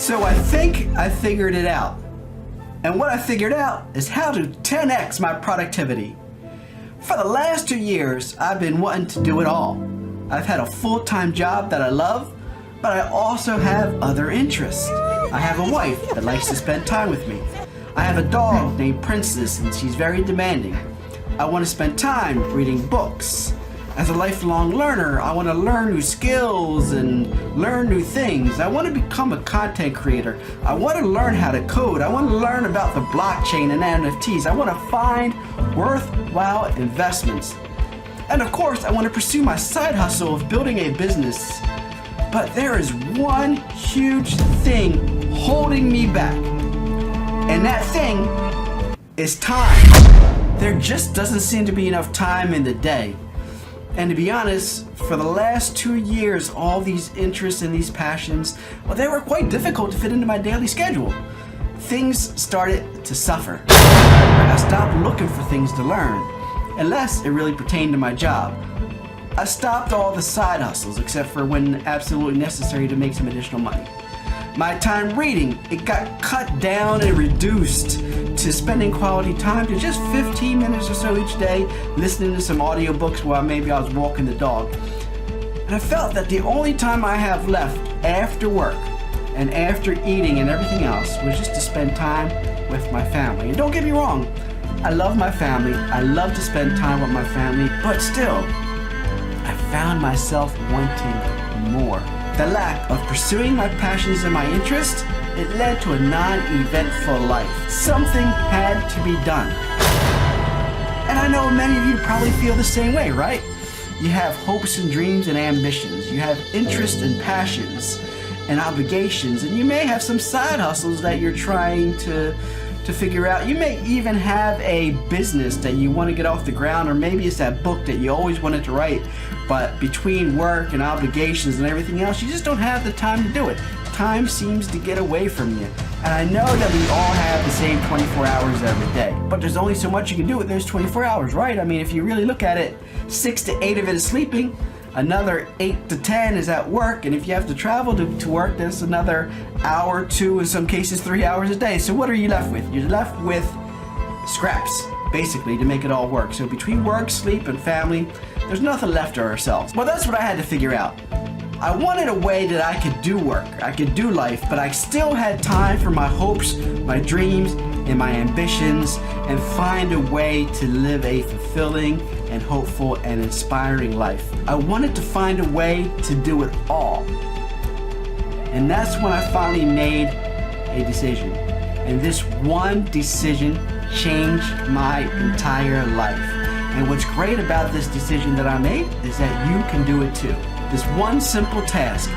So I think I figured it out. And what I figured out is how to 10x my productivity. For the last 2 years, I've been wanting to do it all. I've had a full-time job that I love, but I also have other interests. I have a wife that likes to spend time with me. I have a dog named Princess, and she's very demanding. I want to spend time reading books. As a lifelong learner, I want to learn new skills and learn new things. I want to become a content creator. I want to learn how to code. I want to learn about the blockchain and NFTs. I want to find worthwhile investments. And of course, I want to pursue my side hustle of building a business. But there is one huge thing holding me back. And that thing is time. There just doesn't seem to be enough time in the day. And to be honest, for the last 2 years, all these interests and these passions, well, they were quite difficult to fit into my daily schedule. Things started to suffer. I stopped looking for things to learn, unless it really pertained to my job. I stopped all the side hustles, except for when absolutely necessary to make some additional money. My time reading, it got cut down and reduced to spending quality time to just 15 minutes or so each day, listening to some audiobooks while maybe I was walking the dog. And I felt that the only time I have left after work and after eating and everything else was just to spend time with my family. And don't get me wrong, I love my family, I love to spend time with my family, but still, I found myself wanting more. The lack of pursuing my passions and my interests, it led to a non-eventful life. Something had to be done. And I know many of you probably feel the same way, right? You have hopes and dreams and ambitions. You have interests and passions and obligations. And you may have some side hustles that you're trying to figure out. You may even have a business that you want to get off the ground, or maybe it's that book that you always wanted to write, but between work and obligations and everything else, you just don't have the time to do it. Time seems to get away from you. And I know that we all have the same 24 hours every day, but there's only so much you can do with those 24 hours, right? I mean, if you really look at it, 6 to 8 of it is sleeping, another 8 to 10 is at work, and if you have to travel to work, there's another hour, 2, in some cases 3 hours a day. So what are you left with? You're left with scraps, basically, to make it all work. So between work, sleep, and family, there's nothing left of ourselves. Well, that's what I had to figure out. I wanted a way that I could do work, I could do life, but I still had time for my hopes, my dreams, and my ambitions, and find a way to live a fulfilling and hopeful and inspiring life. I wanted to find a way to do it all. And that's when I finally made a decision. And this one decision changed my entire life. And what's great about this decision that I made is that you can do it too. This one simple task,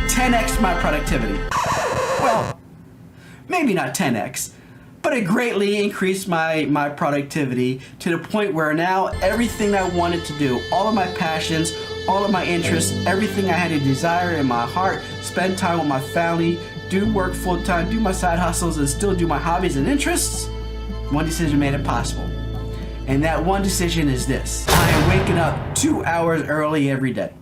10x my productivity. Well, maybe not 10x, but it greatly increased my productivity to the point where now everything I wanted to do, all of my passions, all of my interests, everything I had a desire in my heart, spend time with my family, do work full time, do my side hustles, and still do my hobbies and interests, one decision made it possible. And that one decision is this: I am waking up 2 hours early every day.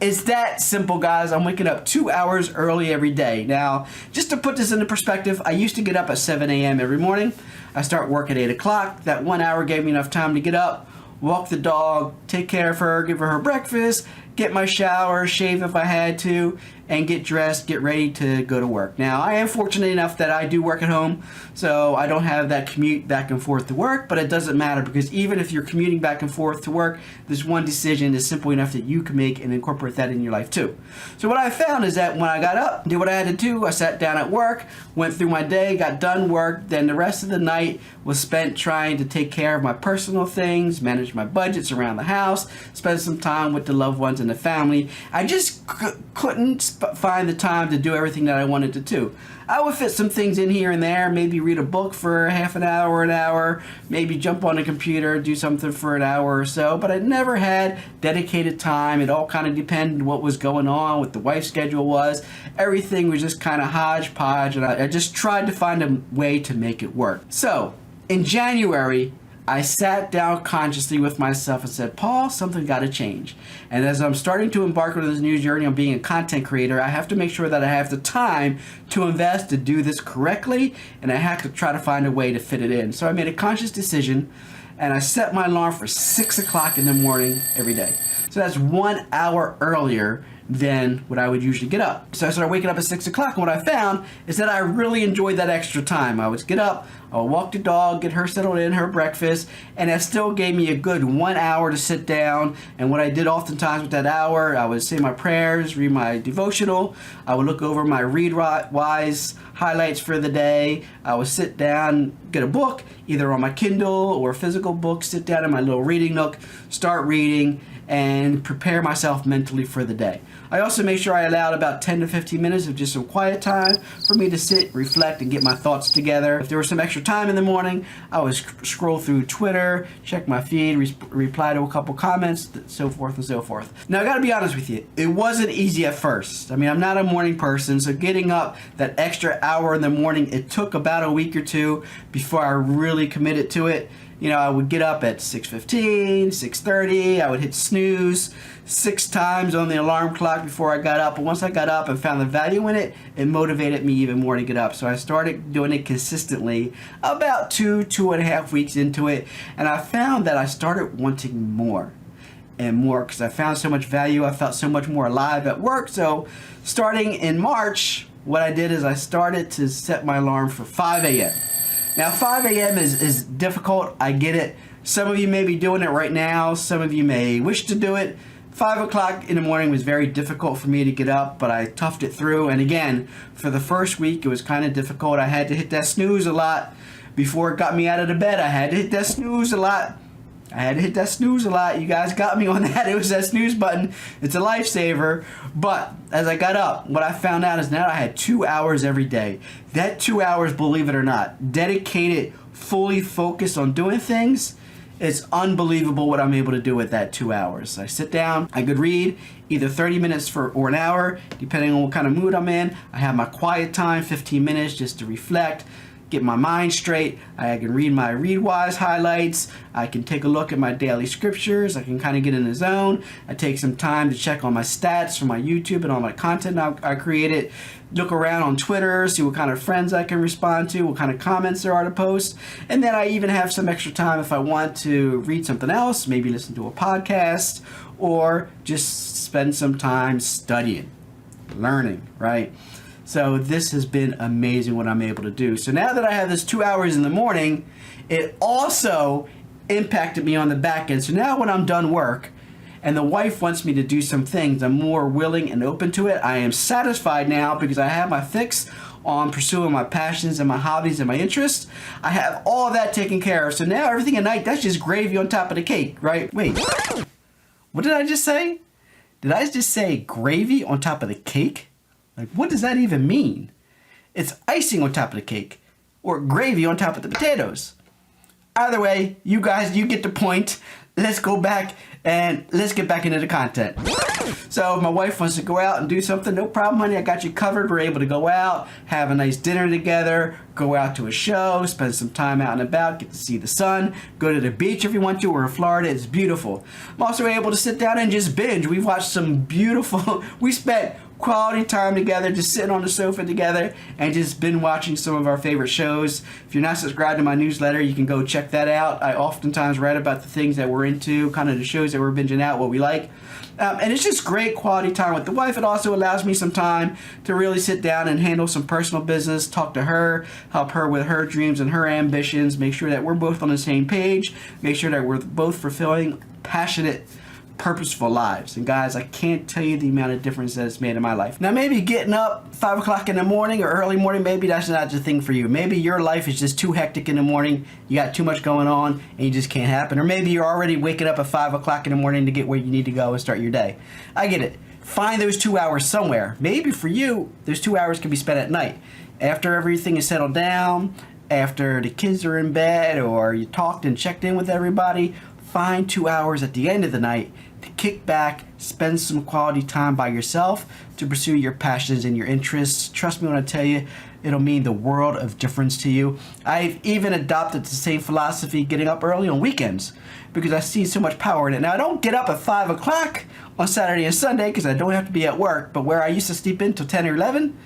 It's that simple, guys. I'm waking up 2 hours early every day. Now, just to put this into perspective, I used to get up at 7 a.m. every morning. I start work at 8 o'clock. That 1 hour gave me enough time to get up, walk the dog, take care of her, give her breakfast, get my shower, shave if I had to, and get dressed, get ready to go to work. Now, I am fortunate enough that I do work at home, so I don't have that commute back and forth to work, but it doesn't matter, because even if you're commuting back and forth to work, this one decision is simple enough that you can make and incorporate that in your life too. So what I found is that when I got up, did what I had to do, I sat down at work, went through my day, got done work, then the rest of the night was spent trying to take care of my personal things, manage my budgets around the house, spend some time with the loved ones and the family. I just couldn't find the time to do everything that I wanted to do. I would fit some things in here and there, maybe read a book for half an hour, maybe jump on a computer, do something for an hour or so, but I never had dedicated time. It all kind of depended on what was going on, what the wife's schedule was. Everything was just kind of hodgepodge, and I just tried to find a way to make it work. So, in January, I sat down consciously with myself and said, Paul, something got to change. And as I'm starting to embark on this new journey on being a content creator, I have to make sure that I have the time to invest to do this correctly, and I have to try to find a way to fit it in. So I made a conscious decision, and I set my alarm for 6 o'clock in the morning every day. So that's 1 hour earlier than what I would usually get up. So I started waking up at 6 o'clock, and what I found is that I really enjoyed that extra time. I would get up, I would walk the dog, get her settled in, her breakfast, and that still gave me a good 1 hour to sit down. And what I did oftentimes with that hour, I would say my prayers, read my devotional, I would look over my Read Wise highlights for the day, I would sit down, get a book, either on my Kindle or a physical book, sit down in my little reading nook, start reading, and prepare myself mentally for the day. I also made sure I allowed about 10 to 15 minutes of just some quiet time for me to sit, reflect, and get my thoughts together. If there was some extra time in the morning, I would scroll through Twitter, check my feed, reply to a couple comments, so forth and so forth. Now, I gotta be honest with you, it wasn't easy at first. I mean, I'm not a morning person, so getting up that extra hour in the morning, it took about a week or two before I really committed to it. You know, I would get up at 6:15, 6:30, I would hit snooze 6 times on the alarm clock before I got up. But once I got up and found the value in it, it motivated me even more to get up. So I started doing it consistently about 2.5 weeks into it. And I found that I started wanting more and more because I found so much value. I felt so much more alive at work. So starting in March, what I did is I started to set my alarm for 5 a.m. Now, 5 a.m. is difficult. I get it. Some of you may be doing it right now. Some of you may wish to do it. 5 o'clock in the morning was very difficult for me to get up, but I toughed it through. And again, for the first week, it was kind of difficult. I had to hit that snooze a lot before it got me out of the bed. I had to hit that snooze a lot. You guys got me on that. It was that snooze button. It's a lifesaver. But as I got up, what I found out is now I had 2 hours every day. That 2 hours, believe it or not, dedicated, fully focused on doing things, it's unbelievable what I'm able to do with that 2 hours. I sit down, I could read either 30 minutes or an hour, depending on what kind of mood I'm in. I have my quiet time, 15 minutes just to reflect, get my mind straight. I can read my Read Wise highlights. I can take a look at my daily scriptures. I can kind of get in the zone. I take some time to check on my stats for my YouTube and all my content I created. Look around on Twitter, see what kind of friends I can respond to, what kind of comments there are to post. And then I even have some extra time if I want to read something else, maybe listen to a podcast, or just spend some time studying, learning, right? So this has been amazing what I'm able to do. So now that I have this 2 hours in the morning, it also impacted me on the back end. So now when I'm done work and the wife wants me to do some things, I'm more willing and open to it. I am satisfied now because I have my fix on pursuing my passions and my hobbies and my interests. I have all of that taken care of. So now everything at night, that's just gravy on top of the cake, right? Wait, what did I just say? Did I just say gravy on top of the cake? Like, what does that even mean? It's icing on top of the cake or gravy on top of the potatoes. Either way, you guys, you get the point. Let's go back and let's get back into the content. So if my wife wants to go out and do something, no problem, honey. I got you covered. We're able to go out, have a nice dinner together, go out to a show, spend some time out and about, get to see the sun, go to the beach if you want to. We're in Florida. It's beautiful. I'm also able to sit down and just binge. We've watched some beautiful, we spent quality time together, just sitting on the sofa together and just been watching some of our favorite shows. If you're not subscribed to my newsletter, you can go check that out. I oftentimes write about the things that we're into, kind of the shows that we're binging out, what we like. And it's just great quality time with the wife. It also allows me some time to really sit down and handle some personal business, talk to her, help her with her dreams and her ambitions, make sure that we're both on the same page, make sure that we're both fulfilling passionate, purposeful lives. And guys, I can't tell you the amount of difference that it's made in my life. Now, maybe getting up 5 o'clock in the morning or early morning, maybe that's not the thing for you. Maybe your life is just too hectic in the morning, you got too much going on and you just can't happen. Or maybe you're already waking up at 5 o'clock in the morning to get where you need to go and start your day. I get it. Find those 2 hours somewhere. Maybe for you, those 2 hours can be spent at night. After everything is settled down, after the kids are in bed, or you talked and checked in with everybody, find 2 hours at the end of the night to kick back, spend some quality time by yourself to pursue your passions and your interests. Trust me when I tell you, it'll mean the world of difference to you. I've even adopted the same philosophy, getting up early on weekends, because I see so much power in it. Now, I don't get up at 5 o'clock on Saturday and Sunday because I don't have to be at work, but where I used to sleep in till 10 or 11,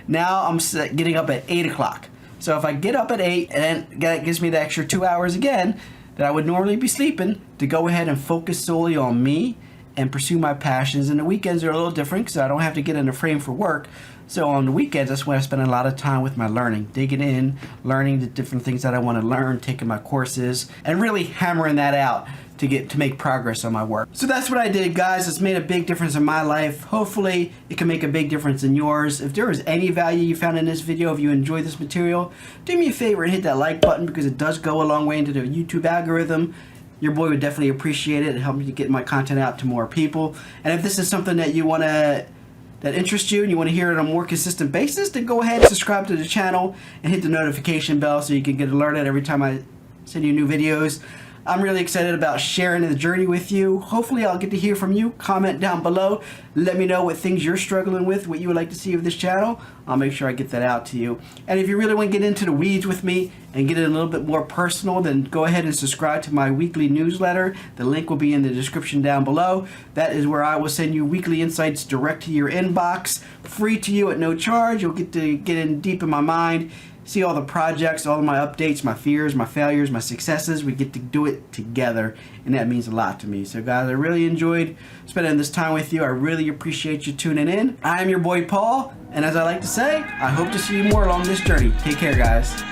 now I'm getting up at 8 o'clock. So if I get up at 8, and then that gives me the extra 2 hours again that I would normally be sleeping, to go ahead and focus solely on me and pursue my passions. And the weekends are a little different because I don't have to get in the frame for work. So on the weekends, that's when I spend a lot of time with my learning, digging in, learning the different things that I want to learn, taking my courses, and really hammering that out to make progress on my work. So that's what I did, guys. It's made a big difference in my life. Hopefully it can make a big difference in yours. If there was any value you found in this video, if you enjoyed this material, do me a favor and hit that like button, because it does go a long way into the YouTube algorithm. Your boy would definitely appreciate it. It helps me to get my content out to more people. And if this is something that you want to that interests you and you want to hear it on a more consistent basis, then go ahead and subscribe to the channel and hit the notification bell so you can get alerted every time I send you new videos. I'm really excited about sharing the journey with you. Hopefully I'll get to hear from you. Comment down below. Let me know what things you're struggling with, what you would like to see of this channel. I'll make sure I get that out to you. And if you really want to get into the weeds with me and get it a little bit more personal, then go ahead and subscribe to my weekly newsletter. The link will be in the description down below. That is where I will send you weekly insights direct to your inbox, free to you at no charge. You'll get to get in deep in my mind, see all the projects, all of my updates, my fears, my failures, my successes. We get to do it together, and that means a lot to me. So guys, I really enjoyed spending this time with you. I really appreciate you tuning in. I am your boy Paul, and as I like to say, I hope to see you more along this journey. Take care, guys.